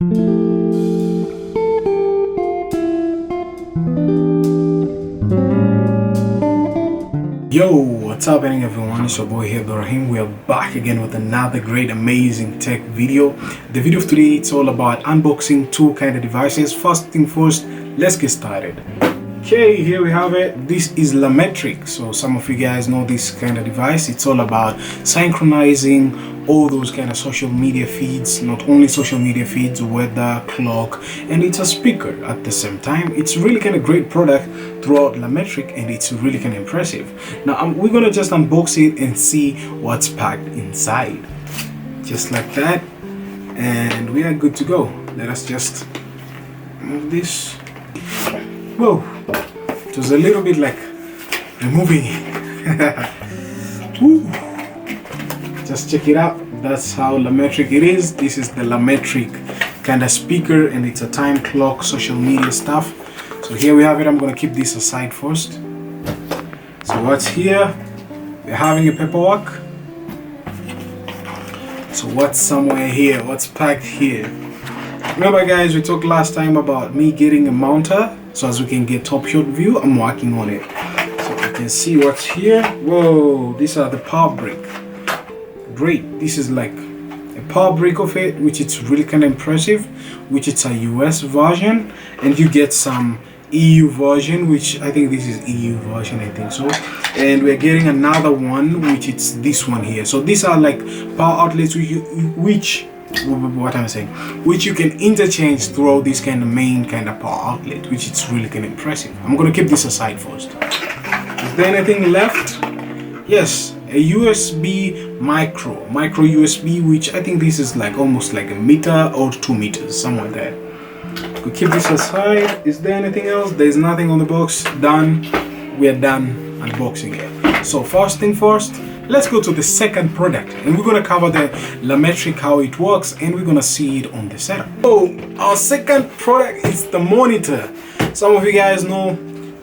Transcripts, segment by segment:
Yo, what's happening everyone? It's your boy here, Ibrahim. We are back again with another great, amazing tech video. The video of today, it's all about unboxing two kind of devices. First thing first, let's get started. Okay, here we have it. This is Lametric. So some of you guys know this kind of device. It's all about synchronizing all those kind of social media feeds, not only social media feeds, weather, clock, and it's a speaker at the same time. It's really kind of great product throughout Lametric, and it's really kind of impressive. Now we're gonna just unbox it and see what's packed inside, just like that, and we are good to go. Let us just move this. Whoa, it was a little bit like removing it. Woo. Just check it out. That's how Lametric it is. This is the Lametric kind of speaker, and it's a time clock, social media stuff. So here we have it. I'm gonna keep this aside first. So what's here? We're having a paperwork. So what's somewhere here? What's packed here? Remember guys, we talked last time about me getting a mounter so as we can get top shot view. I'm working on it. So you can see what's here. Whoa, these are the power brick. Great. This is like a power brick of it, which it's really kind of impressive, which it's a US version, and you get some EU version, which I think this is EU version, I think so. And we're getting another one, which it's this one here. So these are like power outlets which you can interchange throughout this kind of main kind of power outlet, which it's really kind of impressive. I'm gonna keep this aside first. Is there anything left? Yes, a USB micro USB, which I think this is like almost like a meter or 2 meters, somewhere there. We keep this aside. Is there anything else? There's nothing on the box. Done. We are done unboxing it. So first thing first, let's go to the second product, and we're gonna cover the Lametric, how it works, and we're gonna see it on the setup. So our second product is the monitor. Some of you guys know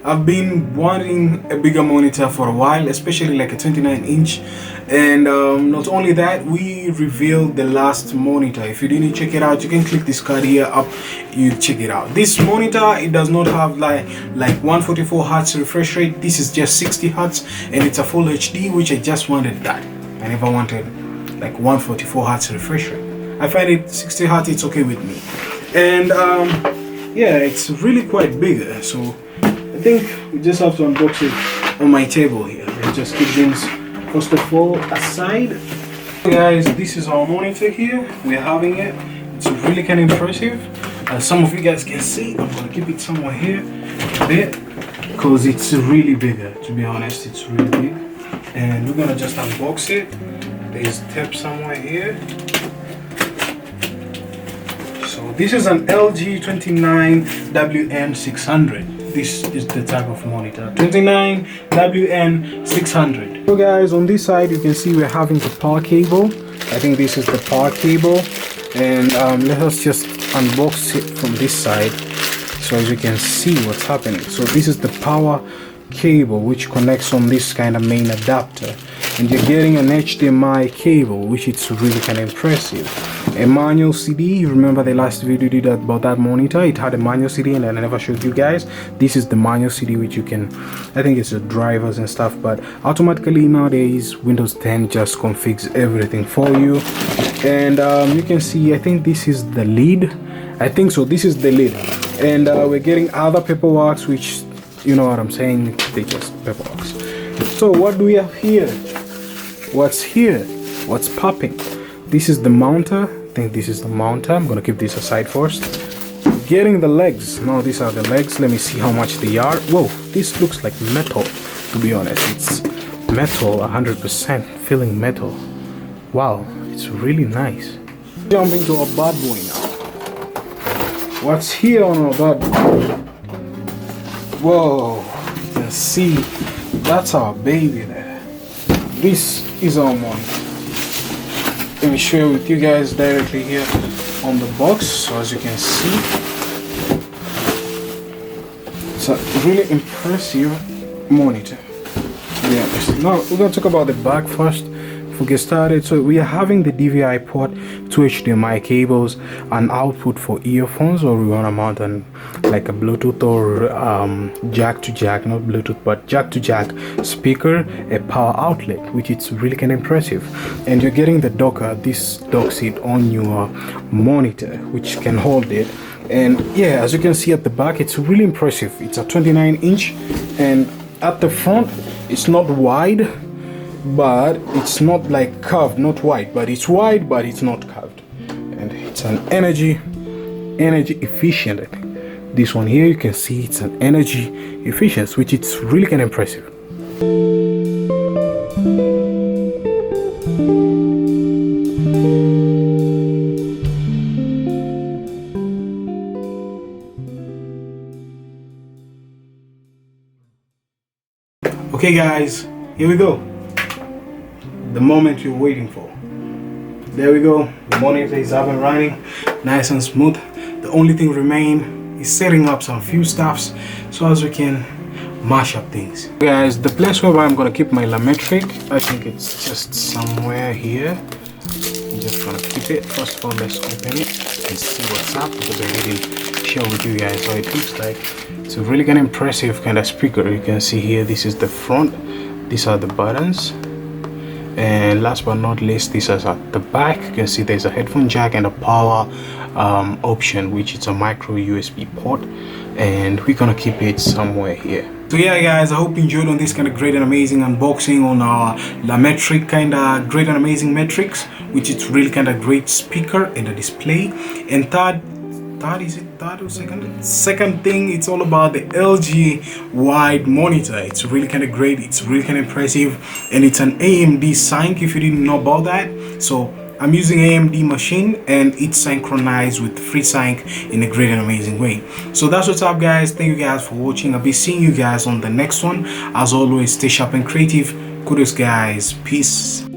I've been wanting a bigger monitor for a while, especially like a 29-inch. And not only that, we revealed the last monitor. If you didn't check it out, you can click this card here up, you check it out. This monitor, it does not have like 144 Hz refresh rate. This is just 60 Hz, and it's a full HD, which I just wanted that. I never wanted like 144 Hz refresh rate. I find it 60 Hz, it's okay with me. And yeah, it's really quite bigger. So I think we just have to unbox it on my table here. Let's just keep things first of all aside. Guys, this is our monitor here. We're having it. It's really kind of impressive. Some of you guys can see. I'm gonna keep it somewhere here a bit because it's really bigger. To be honest, it's really big. And we're gonna just unbox it. There's tape somewhere here. So this is an LG 29WN600. This is the type of monitor, 29WN600. So guys, on this side you can see we're having the power cable. I think this is the power cable, and let us just unbox it from this side so as you can see what's happening. So this is the power cable which connects on this kind of main adapter, and you're getting an HDMI cable, which it's really kind of impressive. A manual CD. You remember the last video did about that monitor, it had a manual CD and I never showed you guys. This is the manual CD, which you can, I think it's the drivers and stuff, but automatically nowadays Windows 10 just configs everything for you. And you can see, I think this is the lid. I think so, this is the lid. And we're getting other paperwork, which, you know what I'm saying, they just paperwork. So what do we have here? What's here? What's popping? This is the mounter. I think this is the mounter. I'm gonna keep this aside first. Getting the legs. No, these are the legs. Let me see how much they are. Whoa, this looks like metal, to be honest. It's metal, 100% feeling metal. Wow, it's really nice. Jumping to a bad boy now. What's here on our bad boy? Whoa, you can see that's our baby there. This is our monitor. Let me share with you guys directly here on the box. So as you can see, it's a really impressive monitor, to be honest. Now we're going to talk about the back first we'll get started. So we are having the DVI port, two HDMI cables, an output for earphones, or we want to mount an like a Bluetooth or jack to jack, not Bluetooth but jack to jack speaker, a power outlet, which is really kind of impressive. And you're getting the docker. This docks it on your monitor, which can hold it. And yeah, as you can see at the back, it's really impressive. It's a 29-inch, and at the front it's not wide, but it's not like curved, not wide, but it's wide, but it's not curved. And it's an energy efficient. This one here, you can see it's an energy efficient, which is really kind of impressive. Okay guys, here we go. The moment you're waiting for. There we go. The monitor is up and running, nice and smooth. The only thing remain is setting up some few stuffs so as we can mash up things. Guys, the place where I'm gonna keep my Lametric, I think it's just somewhere here. I'm just gonna keep it. First of all, let's open it and see what's up, because I didn't share with you guys how it looks like. It's a really kind of impressive kind of speaker. You can see here, this is the front, these are the buttons, and last but not least, this is at the back. You can see there's a headphone jack and a power option, which is a micro USB port, and we're gonna keep it somewhere here. So yeah guys, I hope you enjoyed on this kind of great and amazing unboxing on our Lametric kind of great and amazing metrics, which is really kind of great speaker and a display. And second thing, it's all about the LG wide monitor. It's really kind of great, it's really kind of impressive, and it's an AMD sync if you didn't know about that. So I'm using AMD machine, and it's synchronized with FreeSync in a great and amazing way. So that's what's up guys. Thank you guys for watching. I'll be seeing you guys on the next one. As always, stay sharp and creative. Kudos guys, peace.